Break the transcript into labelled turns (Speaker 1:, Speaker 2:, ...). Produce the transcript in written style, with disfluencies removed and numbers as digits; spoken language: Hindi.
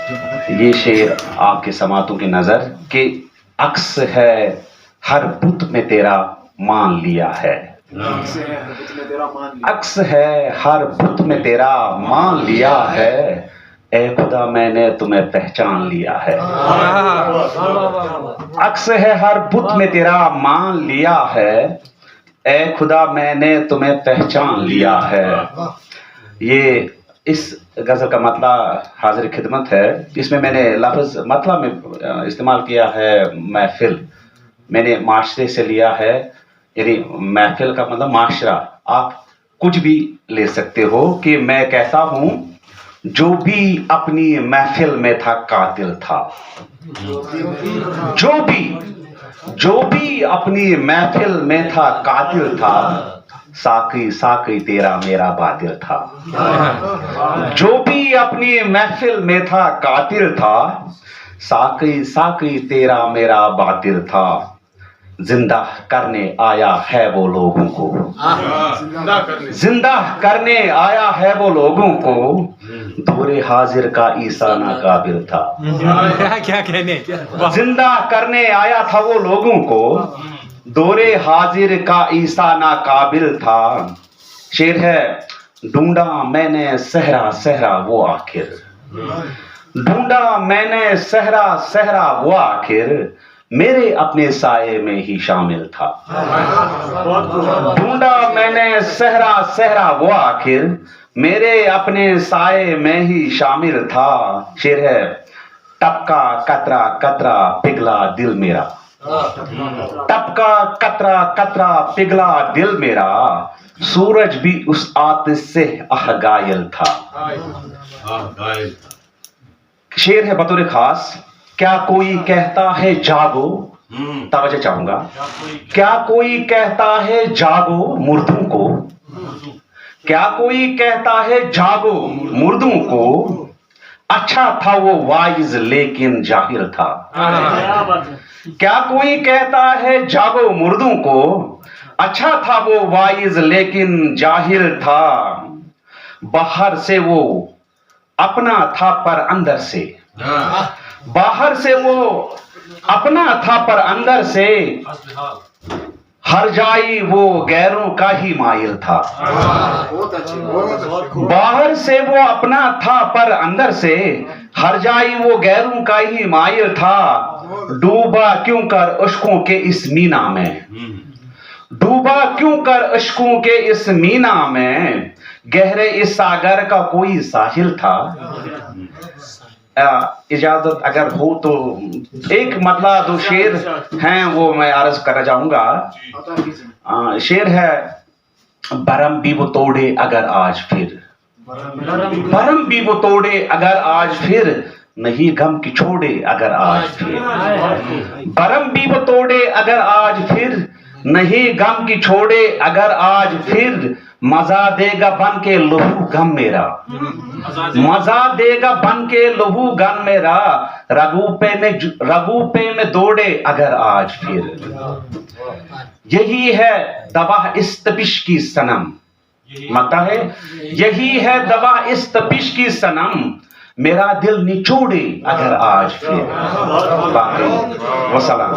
Speaker 1: ये शेर आपके समातों की नजर के अक्स है हर बुत में तेरा मान लिया है। अक्स है हर बुत में तेरा मान लिया है। ए खुदा मैंने तुम्हें पहचान लिया है। अक्स है हर बुत में तेरा मान लिया है। ए खुदा मैंने तुम्हें पहचान लिया है। ये इस गज़ल का मतलब हाजिर खिदमत है। इसमें मैंने लफ्ज़ मतलब में इस्तेमाल किया है महफिल। मैंने माशरे से लिया है, यानी महफिल का मतलब माशरा। आप कुछ भी ले सकते हो कि मैं कहता हूँ जो भी अपनी महफिल में था कातिल था। जो भी अपनी महफिल में था कातिल था। साकी साकी तेरा मेरा बातिल था। जो भी अपनी महफिल में था कातिल था। साकी साकी तेरा मेरा बातिल था। जिंदा करने आया है वो लोगों को। जिंदा करने आया है वो लोगों को। दूरे हाजिर का ईसा ना काबिल था।
Speaker 2: क्या कहने।
Speaker 1: जिंदा करने आया था वो लोगों को। दौरे हाजिर का ईसा ना काबिल था। शेर है, ढूंढा मैंने सहरा सहरा वो आखिर। ढूंढा मैंने सहरा सहरा वो आखिर। मेरे अपने साये में ही शामिल था। ढूंढा मैंने सहरा सहरा वो आखिर। मेरे अपने साये में ही शामिल था। शेर है, टपका कतरा कतरा पिघला दिल मेरा। टपका कतरा कतरा पिघला दिल मेरा। सूरज भी उस आतिश से घायल था। शेर है बतौर खास, क्या कोई कहता है जागो। तवज्जो चाहूंगा। क्या कोई कहता है जागो मुर्दों को। क्या कोई कहता है जागो मुर्दों को। अच्छा था वो वाइज लेकिन जाहिल था। क्या कोई कहता है जागो मुर्दों को। अच्छा था वो वाइज लेकिन जाहिल था। बाहर से वो अपना था पर अंदर से। बाहर से वो अपना था पर अंदर से। हर जाई वो गैरों का ही माइल था। बाहर से वो अपना था पर अंदर से। हर जाई वो गैरों का ही माइल था। डूबा क्यों कर अश्कों के इस मीना में। डूबा क्यों कर अश्कों के इस मीना में। गहरे इस सागर का कोई साहिल था। इजाजत अगर हो तो एक मतलब दो शेर हैं वो मैं अर्ज करना चाहूंगा। शेर है, बरम भी वो तोड़े अगर आज फिर। बरम भी वो तोड़े अगर आज फिर। नहीं गम की छोड़े अगर आज फिर। बरम भी वो तोड़े अगर आज फिर। नहीं गम की छोड़े अगर आज फिर। मजा देगा बन के लहू गम मेरा। मजा देगा बन के लहू गम मेरा। रगू पे में दौड़े अगर आज फिर। यही है दवा इस तपिश की सनम। मांगता है, यही है दवा इस तपिश की सनम। मेरा दिल निचोड़े अगर आज फिर। वसलाम।